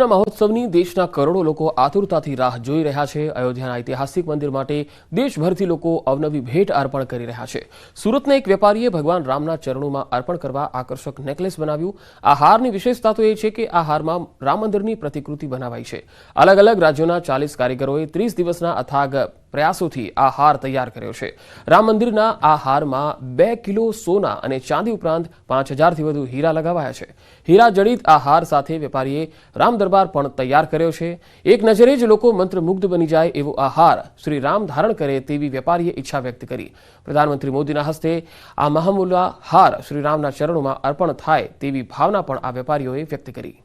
મહોત્સવની દેશના કરોડો લોકો આતુરતાથી રાહ જોઈ રહ્યા છે। અયોધ્યાના ઐતિહાસિક મંદિર માટે દેશભરથી લોકો અવનવી ભેટ અર્પણ કરી રહ્યા છે। સુરતના એક વેપારીએ ભગવાન રામના ચરણોમાં અર્પણ કરવા આકર્ષક નેકલેસ બનાવ્યું। આ હારની વિશેષતા તો એ છે કે આ હારમાં રામ મંદિરની પ્રતિકૃતિ બનાવાઈ છે। અલગ અલગ રાજ્યોના 40 કારીગરોએ 30 દિવસના અથાગ પ્રયાસોથી આ હાર તૈયાર કર્યો છે। રામ મંદિરના આ હારમાં 2 કિલો સોના અને ચાંદી ઉપરાંત 5000થી વધુ હીરા લગાવાયા છે। હીરા જડિત આ હાર સાથે વેપારીએ રામ દરબાર પણ તૈયાર કર્યો છે। એક નજરે જ લોકો મંત્રમુગ્ધ બની જાય એવો આ હાર શ્રી રામ ધારણ કરે તેવી વેપારીએ ઈચ્છા વ્યક્ત કરી। પ્રધાનમંત્રી મોદીના હસ્તે આ મહામૂલ્ય હાર શ્રી રામના ચરણોમાં અર્પણ થાય તેવી ભાવના પણ આ વેપારીઓએ વ્યક્ત કરી।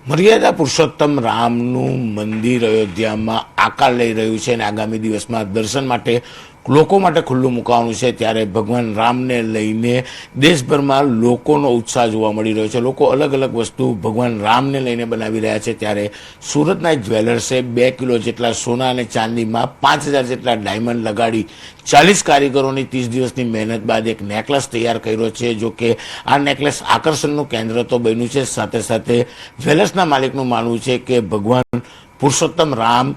મર્યાદા પુરુષોત્તમ રામનું મંદિર અયોધ્યામાં આકાર લઈ રહ્યું છે અને આગામી દિવસમાં દર્શન માટે લોકો માટે ખુલ્લું મૂકવાનું છે। ત્યારે ભગવાન રામને લઈને દેશભરમાં લોકોનો ઉત્સાહ જોવા મળી રહ્યો છે। લોકો અલગ અલગ વસ્તુ ભગવાન રામને લઈને બનાવી રહ્યા છે। ત્યારે સુરતના એક જ્વેલર્સે 2 કિલો જેટલા સોના અને ચાંદીમાં 5000 જેટલા ડાયમંડ લગાડી 40 કારીગરોની 30 દિવસની મહેનત બાદ એક નેકલેસ તૈયાર કર્યો છે। જો કે આ નેકલેસ આકર્ષણનું કેન્દ્ર તો બન્યું છે, સાથે સાથે જ્વેલર્સના માલિકનું માનવું છે કે ભગવાન પુરુષોત્તમ રામ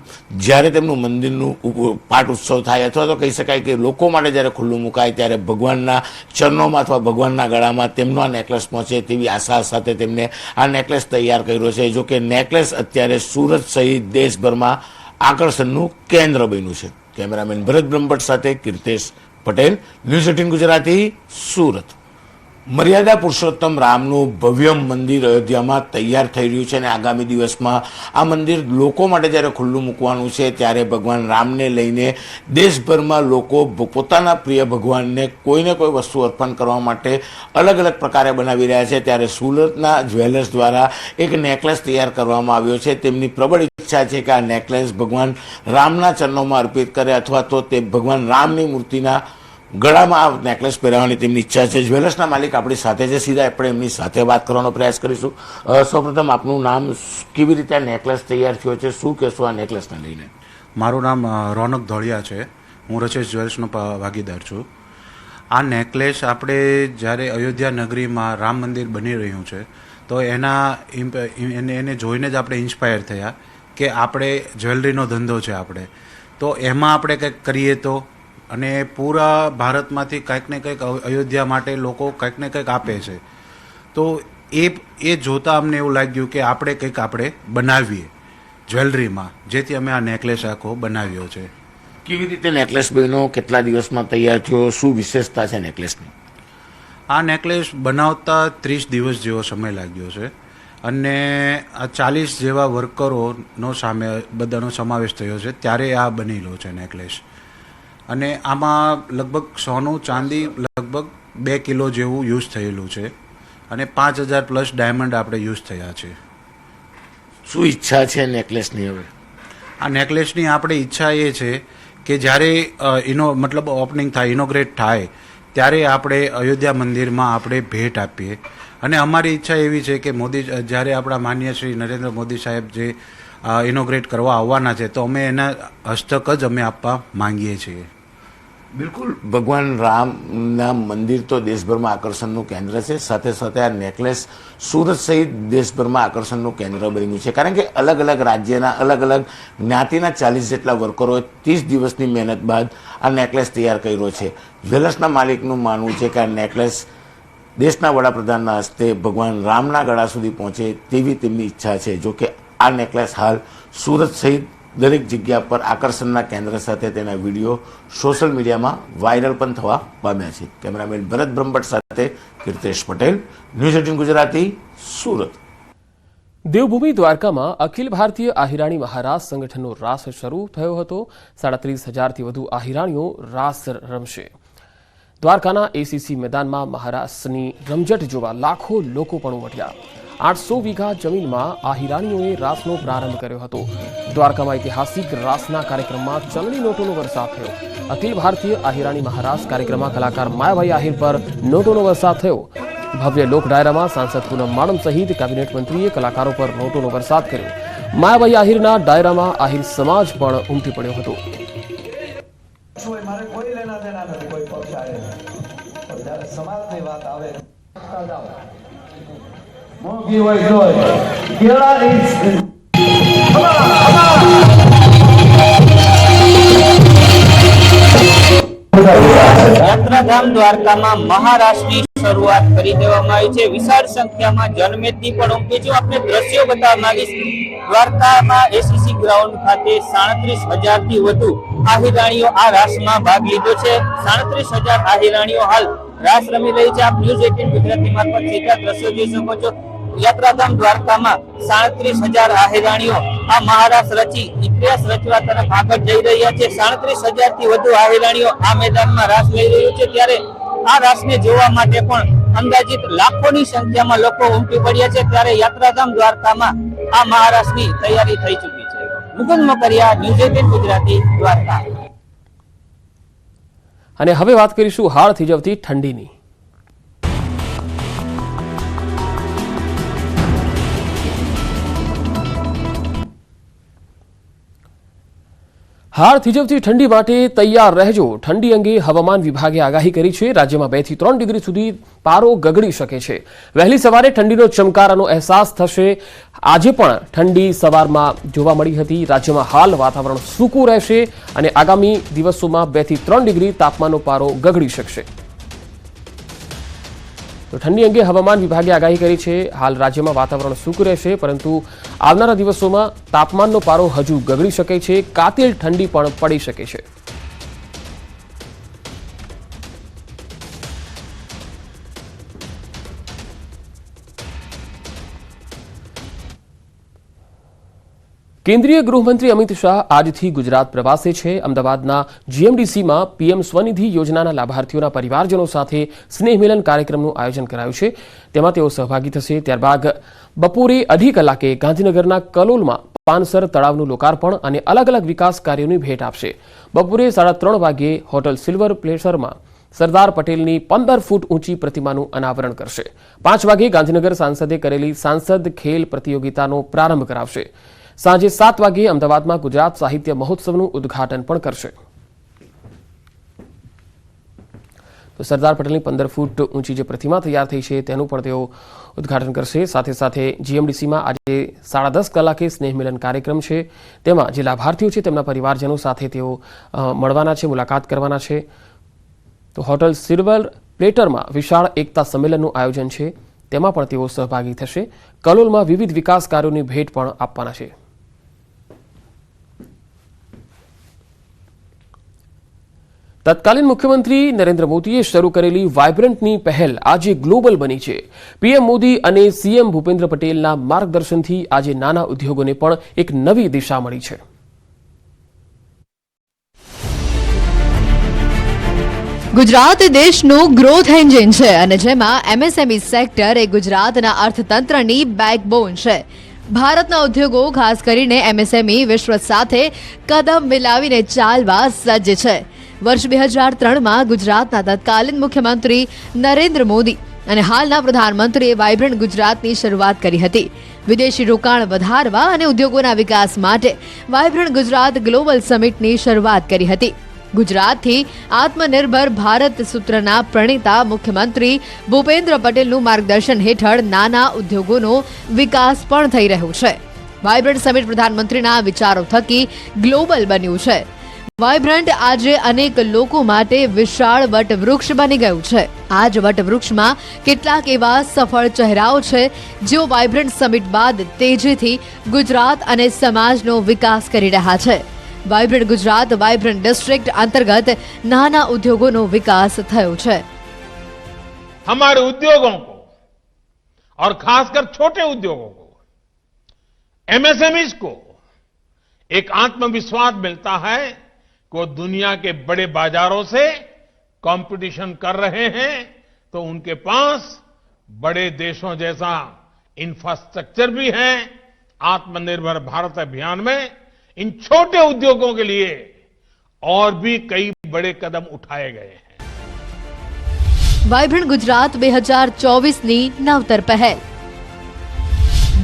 જ્યારે તેમનું મંદિરનું પાટ ઉત્સવ થાય અથવા તો કહી શકાય કે લોકો માટે જ્યારે ખુલ્લું મુકાય ત્યારે ભગવાનના ચરણોમાં અથવા ભગવાનના ગળામાં તેમનો આ નેકલેસ પહોંચે તેવી આશા સાથે તેમને આ નેકલેસ તૈયાર કર્યો છે। જો કે નેકલેસ અત્યારે સુરત સહિત દેશભરમાં આકર્ષણનું કેન્દ્ર બન્યું છે। કેમેરામેન ભરત બ્રહ્મભટ્ટ સાથે કીર્તેશ પટેલ, ન્યૂઝ 18 ગુજરાતી, સુરત। મર્યાદા પુરુષોત્તમ રામનું ભવ્ય મંદિર અયોધ્યામાં તૈયાર થઈ રહ્યું છે અને આગામી દિવસમાં આ મંદિર લોકો માટે જ્યારે ખુલ્લું મૂકવાનું છે ત્યારે ભગવાન રામને લઈને દેશભરમાં લોકો પોતાના પ્રિય ભગવાનને કોઈને કોઈ વસ્તુ અર્પણ કરવા માટે અલગ અલગ પ્રકારે બનાવી રહ્યા છે। ત્યારે સુરતના જ્વેલર્સ દ્વારા એક નેકલેસ તૈયાર કરવામાં આવ્યો છે। તેમની પ્રબળ ઈચ્છા છે કે આ નેકલેસ ભગવાન રામના ચરણોમાં અર્પિત કરે અથવા તો તે ભગવાન રામની મૂર્તિના ગળામાં આ નેકલેસ પહેરાવવાની તેમની ઈચ્છા છે। જ્વેલર્સના માલિક આપણી સાથે છે, સીધા આપણે એમની સાથે વાત કરવાનો પ્રયાસ કરીશું। સૌપ્રથમ આપનું નામ, કેવી રીતે આ નેકલેસ તૈયાર થયો છે, શું કહેશો આ નેકલેસને લઈને? મારું નામ રોનક ધોળિયા છે, હું રચેશ જ્વેલ્સનો ભાગીદાર છું। આ નેકલેસ આપણે જ્યારે અયોધ્યા નગરીમાં રામ મંદિર બની રહ્યું છે તો એને જોઈને જ આપણે ઇન્સ્પાયર થયા કે આપણે જ્વેલરીનો ધંધો છે આપણે, તો એમાં આપણે કંઈક કરીએ તો, અને પૂરા ભારતમાંથી કંઈક ને કંઈક અયોધ્યા માટે લોકો કંઈક ને કંઈક આપે છે, તો એ જોતાં અમને એવું લાગ્યું કે આપણે કંઈક આપણે બનાવીએ જ્વેલરીમાં, જેથી અમે આ નેકલેસ આખો બનાવ્યો છે। કેવી રીતે નેકલેસ બન્યો, કેટલા દિવસમાં તૈયાર થયો, શું વિશેષતા છે નેકલેસની? આ નેકલેસ બનાવતા 30 દિવસ જેવો સમય લાગ્યો છે અને આ 40 જેવા વર્કરોનો બધાનો સમાવેશ થયો છે, ત્યારે આ બનેલો છે નેકલેસ। અને આમાં લગભગ સોનું ચાંદી લગભગ 2 કિલો જેવું યુઝ થયેલું છે અને 5000 પ્લસ ડાયમંડ આપણે યુઝ થયા છે। શું ઈચ્છા છે નેકલેસની? હવે આ નેકલેસની આપણી ઈચ્છા એ છે કે જ્યારે ઓપનિંગ થાય, ઇનોગ્રેટ થાય, ત્યારે આપણે અયોધ્યા મંદિરમાં આપણે ભેટ આપીએ। અને અમારી ઈચ્છા એવી છે કે જ્યારે આપણા માનનીય શ્રી નરેન્દ્ર મોદી સાહેબ જે ઇનોગ્રેટ કરવા આવવાના છે તો અમે એના હસ્તક જ અમે આપવા માંગીએ છીએ। બિલકુલ, ભગવાન રામના મંદિર તો દેશભરમાં આકર્ષણનું કેન્દ્ર છે, સાથે સાથે આ નેકલેસ સુરત સહિત દેશભરમાં આકર્ષણનું કેન્દ્ર બન્યું છે, કારણ કે અલગ અલગ રાજ્યના અલગ અલગ જ્ઞાતિના 40 જેટલા વર્કરોએ 30 દિવસની મહેનત બાદ આ નેકલેસ તૈયાર કર્યો છે। જ્વેલર્સના માલિકનું માનવું છે કે આ નેકલેસ દેશના વડાપ્રધાનના હસ્તે ભગવાન રામના ગળા સુધી પહોંચે તેવી તેમની ઈચ્છા છે। જો કે આ નેકલેસ હાલ સુરત સહિત દરેક જગ્યા પર આકર્ષણના કેન્દ્ર સાથે તેના વિડીયો સોશિયલ મીડિયામાં વાયરલ પણ થવા પામ્યા છે। કેમેરામેન ભરત બ્રહ્મભટ્ટ સાથે કીર્તેશ પટેલ, ન્યૂઝ 18 ગુજરાતી, સુરત। દેવભૂમિ દ્વારકામાં અખિલ ભારતીય આહિરાણી મહારાજ સંગઠનનો રાસ શરૂ થયો હતો। 37000થી વધુ આહિરાણીઓ રાસ રમશે। દ્વારકાના એસીસી મેદાનમાં મહારાસની રમઝટ જોવા લાખો લોકો પણ ઉમટ્યા। 800 વીઘા જમીનમાં આહિરાણીઓએ રાસનો પ્રારંભ કર્યો હતો। દ્વારકામાં ઐતિહાસિક રાસના કાર્યક્રમમાં ચલણી નોટોનો વરસાદ થયો। અખિલ ભારતીય આહિરાણી મહારાજ કાર્યક્રમમાં કલાકાર માયાભાઈ આહિર પર નોટોનો વરસાદ થયો। ભવ્ય લોક ડાયરામાં સાંસદ પૂનમ માડમ સહિત કેબિનેટ મંત્રીએ કલાકારો પર નોટોનો વરસાદ કર્યો। માયાભાઈ આહિરના ડાયરામાં આહિર સમાજ પણ ઉમટી પડ્યો હતો। જ્યારે સમાજની વાત આવે મોંઘી હોય તોય કેળાની યાત્રાધામ દ્વારકામાં મહારાસની શરૂઆત કરી દેવામાં આવી છે. વિશાળ સંખ્યામાં જનમેદની પણ ઉમટી છે. આપણે દ્રશ્યો બતાવવા માંગીશ. દ્વારકામાં એસીસી ગ્રાઉન્ડ ખાતે 37,000 થી વધુ આહિરાણીઓ આ રાસમાં ભાગ લીધો છે. 37,000 આહિરાણીઓ હાલ રાસ રમી રહી છે. આપ ન્યૂઝ 18 ગુજરાતી મારફત સીધા દ્રશ્યો જોઈ શકો છો. યાત્રાધામ દ્વારકામાં 37,000 આહિરાણીઓ આ મહારાસ રચી ઇતિહાસ રચવા તરફ આગળ જઈ રહ્યા છે. 37,000 થી વધુ આહિરાણીઓ આ મેદાનમાં રાસ લઈ રહ્યું છે. ત્યારે આ રાસને જોવા માટે પણ અંદાજિત લાખોની સંખ્યામાં લોકો ઉમટી પડ્યા છે. ત્યારે યાત્રાધામ દ્વારકામાં આ મહારાસની તૈયારી થઈ ચૂકી છે. મુકુંદ મકરિયા, ન્યૂઝ 18 ગુજરાતી, દ્વારકા. અને હવે વાત કરીશું હાડ થીજવતી ઠંડીની. હાડ થીજવતી ઠંડી માટે તૈયાર રહેજો. ઠંડી અંગે હવામાન વિભાગે આગાહી કરી છે. રાજ્યમાં 2 થી 3 ડિગ્રી સુધી પારો ગગડી શકે છે. વહેલી સવારે ઠંડીનો ચમકારાનો અહેસાસ થશે. આજે પણ ઠંડી સવારમાં જોવા મળી હતી. રાજ્યમાં હાલ વાતાવરણ સૂકું રહેશે અને આગામી દિવસોમાં 2 થી 3 ડિગ્રી તાપમાનનો પારો ગગડી શકશે. તો ઠંડી અંગે હવામાન વિભાગે આગાહી કરી છે. હાલ રાજ્યમાં વાતાવરણ સૂકું રહેશે, પરંતુ આવનારા દિવસોમાં તાપમાનનો પારો હજુ ગગડી શકે છે. કાતિલ ઠંડી પણ પડી શકે છે. કેન્દ્રીય ગૃહમંત્રી અમિત શાહ આજથી ગુજરાત પ્રવાસે છે. અમદાવાદના જીએમડીસીમાં પીએમ સ્વનિધિ યોજનાના લાભાર્થીઓના પરિવારજનો સાથે સ્નેહ મિલન કાર્યક્રમનું આયોજન કરાયું છે. તેમાં તેઓ સહભાગી થશે. ત્યારબાદ બપોરે 2:30 કલાકે ગાંધીનગરના કલોલમાં પાનસર તળાવનું લોકાર્પણ અને અલગ અલગ વિકાસ કાર્યોની ભેટ આપશે. બપોરે 3:30 વાગ્યે હોટલ સિલ્વર પ્લેસરમાં સરદાર પટેલની 15 ફૂટ ઊંચી પ્રતિમાનું અનાવરણ કરશે. 5 વાગ્યે ગાંધીનગર સાંસદે કરેલી સાંસદ ખેલ પ્રતિયોગિતાનો પ્રારંભ કરાવશે. સાંજે 7 વાગ્યે અમદાવાદમાં ગુજરાત સાહિત્ય મહોત્સવનું ઉદ્ઘાટન પણ કરશે. તો સરદાર પટેલની 15 ફૂટ ઊંચી જે પ્રતિમા તૈયાર થઈ છે તેનું પણ તેઓ ઉદ્ઘાટન કરશે. સાથે સાથે જીએમડીસીમાં આજે 10:30 કલાકે સ્નેહ મિલન કાર્યક્રમ છે. તેમાં જે લાભાર્થીઓ છે તેમના પરિવારજનો સાથે તેઓ મળવાના છે, મુલાકાત કરવાના છે. તો હોટલ સિલ્વર પ્લેટરમાં વિશાળ એકતા સંમેલનનું આયોજન છે. તેમાં પણ તેઓ સહભાગી થશે. કલોલમાં વિવિધ વિકાસ કાર્યોની ભેટ પણ આપવાના છે. તત્કાલીન મુખ્યમંત્રી નરેન્દ્ર મોદીએ શરૂ કરેલી વાઇબ્રન્ટની પહેલ આજે ગ્લોબલ બની છે. પીએમ મોદી અને સીએમ ભૂપેન્દ્ર પટેલના માર્ગદર્શનથી આજે નાના ઉદ્યોગોને પણ એક નવી દિશા મળી છે. ગુજરાત એ દેશનું ગ્રોથ એન્જિન છે અને જેમાં એમએસએમઈ સેક્ટર એ ગુજરાતના અર્થતંત્રની બેકબોન છે. ભારતના ઉદ્યોગો ખાસ કરીને એમએસએમઈ વિશ્વ સાથે કદમ મિલાવીને ચાલવા સજ્જ છે. વર્ષ 2003માં ગુજરાતના તત્કાલીન મુખ્યમંત્રી નરેન્દ્ર મોદી અને હાલના પ્રધાનમંત્રીએ વાઇબ્રન્ટ ગુજરાતની શરૂઆત કરી હતી. વિદેશી રોકાણ વધારવા અને ઉદ્યોગોના વિકાસ માટે વાઇબ્રન્ટ ગુજરાત ગ્લોબલ સમિટની શરૂઆત કરી હતી. ગુજરાતથી આત્મનિર્ભર ભારત સૂત્રના પ્રણેતા મુખ્યમંત્રી ભૂપેન્દ્ર પટેલનું માર્ગદર્શન હેઠળ નાના ઉદ્યોગોનો વિકાસ પણ થઈ રહ્યો છે. વાઇબ્રન્ટ સમિટ પ્રધાનમંત્રીના વિચારો થકી ગ્લોબલ બન્યું છે. વાઇબ્રન્ટ આજે અનેક લોકો માટે વિશાળ વટવૃક્ષ બની ગયું છે. આ જ વટવૃક્ષમાં કેટલાક એવા સફળ ચહેરાઓ છે જેઓ વાઇબ્રન્ટ સમિટ બાદ તેજીથી ગુજરાત અને સમાજનો વિકાસ કરી રહ્યા છે. વાઇબ્રન્ટ ગુજરાત વાઇબ્રન્ટ डिस्ट्रिक्ट अंतर्गत नाना उद्योगों नो विकास थयो छे. हमारे उद्योगों को और खासकर छोटे उद्योगों को, एमएसएमईज को एक आत्मविश्वास मिलता है कि वो दुनिया के बड़े बाजारों से कंपटीशन कर रहे हैं तो उनके पास बड़े देशों जैसा इंफ्रास्ट्रक्चर भी है. आत्मनिर्भर भारत अभियान में इन छोटे उद्योगों के लिए और भी कई बड़े कदम उठाए गए हैं. વાઇબ્રન્ટ ગુજરાત 2024ની નવતર પહેલ.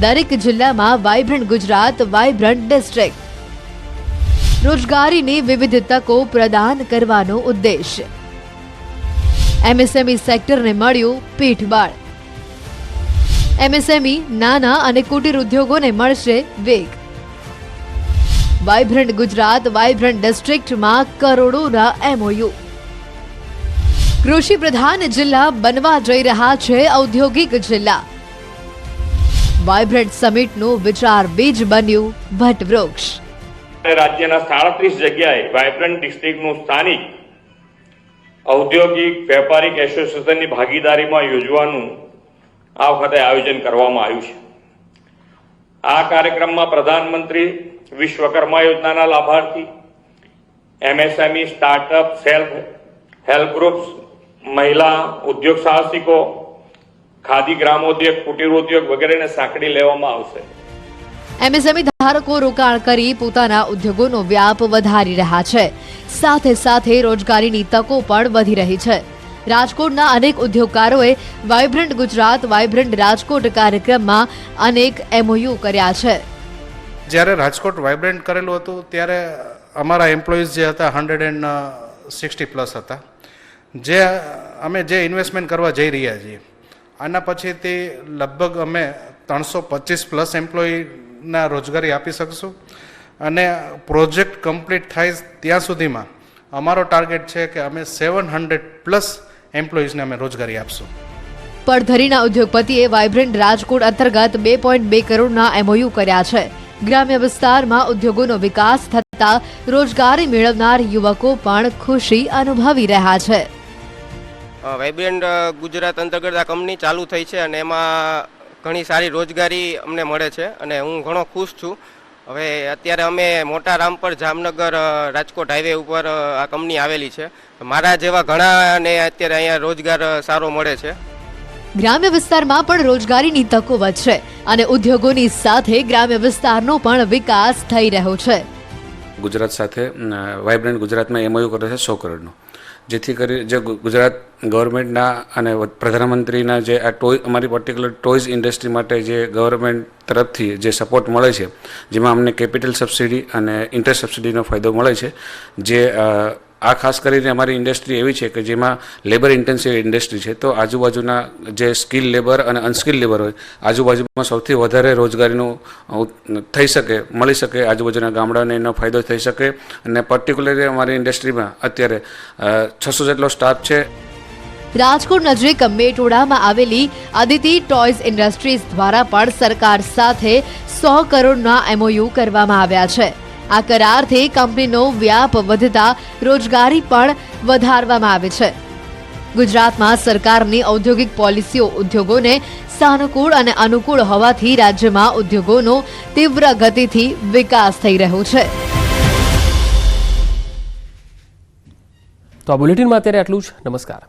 દરેક જિલ્લામાં વાઇબ્રન્ટ ગુજરાત વાઇબ્રન્ટ ડિસ્ટ્રિક્ટ. રોજગારીની વિવિધ તકો પ્રદાન કરવાનો ઉદ્દેશ. એમએસએમઈ સેક્ટરને મળ્યું પીઠબળ. એમએસએમઈ નાના અને કુટીર ઉદ્યોગોને મળશે વેગ. વાઇબ્રન્ટ ગુજરાત વાઇબ્રન્ટ ડિસ્ટ્રિક્ટમાં કરોડોના એમઓયુ. કૃષિ પ્રધાન જિલ્લા બનવા જઈ રહ્યા છે ઔદ્યોગિક જિલ્લા. વાઇબ્રન્ટ સમિટનું વિચાર બીજ બન્યું વટવૃક્ષ. રાજ્યના 37 જગ્યાએ વાઇબ્રન્ટ ડિસ્ટ્રિક્ટનું સ્થાનિક ઔદ્યોગિક વેપારિક એસોસિએશનની ભાગીદારીમાં યોજવાનું આ વખતે આયોજન કરવામાં આવ્યું છે. આ કાર્યક્રમમાં પ્રધાનમંત્રી વિશ્વકર્મા યોજનાના લાભાર્થી, MSME, startup, self help groups, મહિલા ઉદ્યોગ સાહસિકો, ખાદી ગ્રામોદ્યોગ, કુટીર ઉદ્યોગ વગેરેને સાંકળી લેવામાં આવશે. એમએસએમઈ ધારકો રોકાણ કરી પોતાના ઉદ્યોગોનો વ્યાપ વધારી રહ્યા છે. સાથે સાથે રોજગારીની તકો પણ વધી રહી છે. રાજકોટના અનેક ઉદ્યોગકારોએ વાઇબ્રન્ટ ગુજરાત વાઇબ્રન્ટ રાજકોટ કાર્યક્રમમાં અનેક એમઓયુ કર્યા છે. જ્યારે રાજકોટ વાઇબ્રન્ટ કરેલું હતું ત્યારે અમારા એમ્પ્લોઈઝ જે હતા 160+ હતા. અમે જે ઇન્વેસ્ટમેન્ટ કરવા જઈ રહ્યા છીએ આના પછીથી લગભગ અમે 325+ એમ્પ્લોયીના રોજગારી આપી શકશું અને પ્રોજેક્ટ કમ્પ્લીટ થાય ત્યાં સુધીમાં અમારો ટાર્ગેટ છે કે અમે 700+ એમ્પ્લોઈઝને અમે રોજગારી આપશું. પડધરીના ઉદ્યોગપતિએ વાઇબ્રન્ટ રાજકોટ અંતર્ગત 2.2 કરોડના એમઓયુ કર્યા છે. ગ્રામ્ય વિસ્તારમાં ઉદ્યોગોનો વિકાસ થતા રોજગારી મેળવનાર યુવકો પણ ખુશી અનુભવી રહ્યા છે. વાઇબ્રન્ટ ગુજરાત અંતર્ગત આ કંપની ચાલુ થઈ છે અને એમાં ઘણી સારી રોજગારી અમને મળે છે અને હું ઘણો ખુશ છું. હવે અત્યારે અમે મોટા રામપર જામનગર રાજકોટ હાઈવે ઉપર આ કંપની આવેલી છે. મારા જેવા ઘણાને અત્યારે અહીંયા રોજગાર સારો મળે છે. ગ્રામ્ય વિસ્તારમાં પણ રોજગારીની તકો વધશે અને ઉદ્યોગોની સાથે ગ્રામ્ય વિસ્તારનો પણ વિકાસ થઈ રહ્યો છે. ગુજરાત સાથે વાઇબ્રન્ટ ગુજરાતમાં એમઓયુ કરે છે 100 કરોડનો, જેથી કરી જે ગુજરાત ગવર્મેન્ટના અને પ્રધાનમંત્રીના જે આ અમારી પર્ટિક્યુલર ટોયઝ ઇન્ડસ્ટ્રી માટે જે ગવર્મેન્ટ તરફથી જે સપોર્ટ મળે છે, જેમાં અમને કેપિટલ સબસિડી અને ઇન્ટરેસ્ટ સબસિડીનો ફાયદો મળે છે. જે આ ખાસ કરીને અમારી ઇન્ડસ્ટ્રી એવી છે કે જેમાં લેબર ઇન્ટેન્સિવ ઇન્ડસ્ટ્રી છે, તો આજુબાજુના જે સ્કિલ લેબર અને અનસ્કિલ લેબર હોય આજુબાજુમાં સૌથી વધારે રોજગારીનું થઈ શકે, મળી શકે, આજુબાજુના ગામડાને એનો ફાયદો થઈ શકે. અને પર્ટિક્યુલરલી અમારી ઇન્ડસ્ટ્રીમાં અત્યારે 600 જેટલો સ્ટાફ છે. રાજકોટ નજીક મેટોડામાં આવેલી અદિતિ ટોયઝ ઇન્ડસ્ટ્રીઝ દ્વારા પણ સરકાર સાથે 100 કરોડના એમઓયુ કરવામાં આવ્યા છે. આ કરારથી કંપનીનો વ્યાપ વધતા રોજગારી પણ વધારવામાં આવે છે. ગુજરાતમાં સરકારની ઔદ્યોગિક પોલિસીઓ ઉદ્યોગોને સાનુકૂળ અને અનુકૂળ હોવાથી રાજ્યમાં ઉદ્યોગોનો તીવ્ર ગતિથી વિકાસ થઈ રહ્યો છે. તો આ બુલેટિનમાં અત્યારે આટલું જ. નમસ્કાર.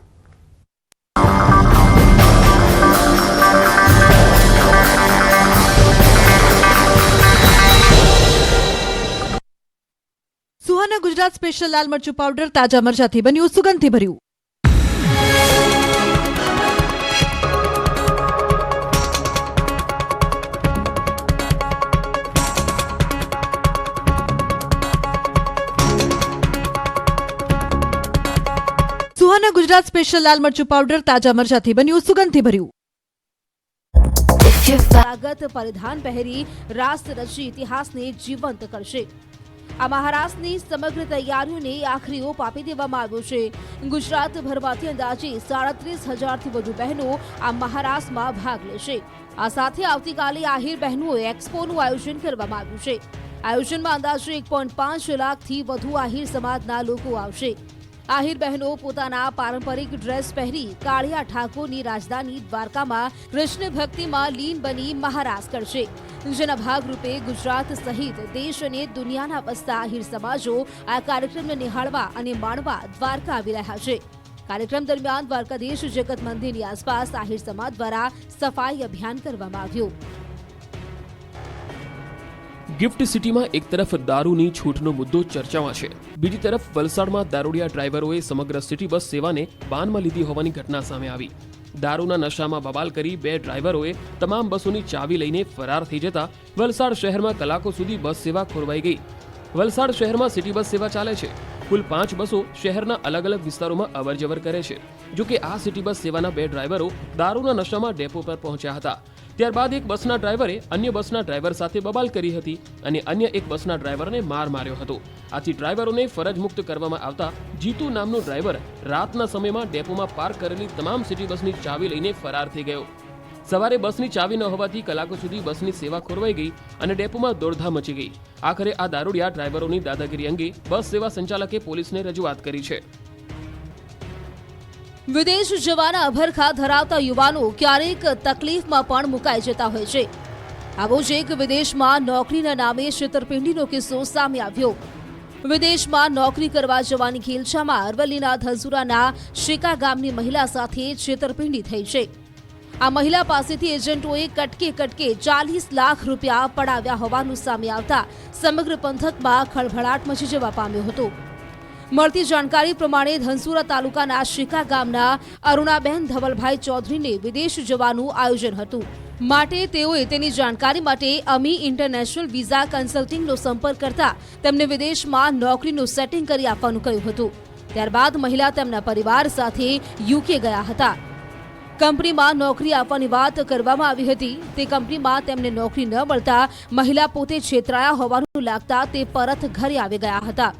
સુહાના ગુજરાત સ્પેશિયલ લાલ મરચું પાવડર તાજા મરચાથી બન્યું સુગંધથી ભર્યું. સુહાના ગુજરાત સ્પેશિયલ લાલ મરચું પાવડર તાજા મરચાથી બન્યું સુગંધથી ભર્યું. સ્વાગત પરિધાન પહેરી રાસ રચી ઇતિહાસને જીવંત કરશે. આ મહારાષ્ટ્રની સમગ્ર તૈયારીઓને આખરી ઓપ આપી દેવામાં આવ્યો છે. ગુજરાતભરમાંથી અંદાજે 37,000થી વધુ બહેનો આ મહારાષ્ટ્રમાં ભાગ લેશે. આ સાથે આવતીકાલે આહિર બહેનોએ એક્સપોનું આયોજન કરવામાં આવ્યું છે. આયોજનમાં અંદાજે 1.5 લાખથી વધુ આહિર સમાજના લોકો આવશે. આહિર બહેનો પોતાના પારંપરિક ડ્રેસ પહેરી કાળિયા ઠાકોરની રાજધાની દ્વારકામાં કૃષ્ણ ભક્તિમાં લીન બની મહારાસ કરશે. જેના ભાગરૂપે ગુજરાત સહિત દેશ અને દુનિયાના વસતા આહિર સમાજો આ કાર્યક્રમને નિહાળવા અને માણવા દ્વારકા આવી રહ્યા છે. કાર્યક્રમ દરમિયાન દ્વારકાધીશ જગત મંદિરની આસપાસ આહિર સમાજ દ્વારા સફાઈ અભિયાન કરવામાં આવ્યું. ગિફ્ટ સિટીમાં એક તરફ દારૂની છૂટનો મુદ્દો ચર્ચામાં છે, બીજી તરફ વલસાડમાં દારૂડિયા ડ્રાઈવરોએ સમગ્ર સિટી બસ સેવાને બાનમાં લીધી હોવાની ઘટના સામે આવી. દારૂના નશામાં બબાલ કરી 2 ડ્રાઈવરોએ તમામ બસોની ચાવી લઈને ફરાર થઈ જતા વલસાડ શહેરમાં કલાકો સુધી બસ સેવા ખોરવાઈ ગઈ. વલસાડ શહેરમાં સિટી બસ સેવા ચાલે છે. કુલ 5 બસો શહેરના અલગ અલગ વિસ્તારોમાં અવરજવર કરે છે. જો કે આ સિટી બસ સેવાના 2 ડ્રાઈવરો દારૂના નશામાં ડેપો પર પહોંચ્યા હતા. ત્યારબાદ એક બસના ડ્રાઈવરે અન્ય બસના ડ્રાઈવર સાથે બબાલ કરી હતી અને અન્ય એક બસના ડ્રાઈવરને માર માર્યો હતો. આથી ડ્રાઈવરોને ફરજ મુક્ત કરવામાં આવતા જીતુ નામનો ડ્રાઈવર રાતના સમયમાં ડેપોમાં પાર્ક કરેલી તમામ સિટી બસની ચાવી લઈને ફરાર થઈ ગયો. સવારે બસની ચાવી ન હોવાથી કલાકો સુધી બસની સેવા ખોરવાઈ ગઈ અને ડેપોમાં દોડધામ મચી ગઈ. આખરે આ દારૂડિયા ડ્રાઈવરોની દાદાગીરી અંગે બસ સેવા સંચાલકે પોલીસને રજૂઆત કરી છે. વિદેશ જવાના અભરખા ધરાવતા યુવાનો ક્યારેક તકલીફમાં પણ મુકાઈ જતા હોય છે. આવો જ એક વિદેશમાં નોકરીના નામે છેતરપિંડીનો કિસ્સો સામે આવ્યો. વિદેશમાં નોકરી કરવા જવાની ખેલછામાં અરવલ્લીના ધનસુરાના શેકા ગામની મહિલા સાથે છેતરપિંડી થઈ છે. આ મહિલા પાસેથી એજન્ટોએ કટકે 40 લાખ રૂપિયા પડાવ્યા હોવાનું સામે આવતા સમગ્ર પંથકમાં ખળભળાટ મચી જવા પામ્યો હતો. મળતી જાણકારી પ્રમાણે ધનસુરા તાલુકાના શેકા ગામના અરુણાબેન ધવલભાઈ ચૌધરીને વિદેશ જવાનું આયોજન હતું. માટે તેઓએ તેની જાણકારી માટે અમી ઇન્ટરનેશનલ વિઝા કન્સલ્ટિંગનો સંપર્ક કરતા તેમને વિદેશમાં નોકરીનું સેટિંગ કરી આપવાનું કહ્યું હતું. ત્યારબાદ મહિલા તેમના પરિવાર સાથે યુકે ગયા હતા. કંપનીમાં નોકરી આપવાની વાત કરવામાં આવી હતી. તે કંપનીમાં તેમને નોકરી ન મળતા મહિલા પોતે છેતરાયા હોવાનું લાગતા તે પરત ઘરે આવી ગયા હતા.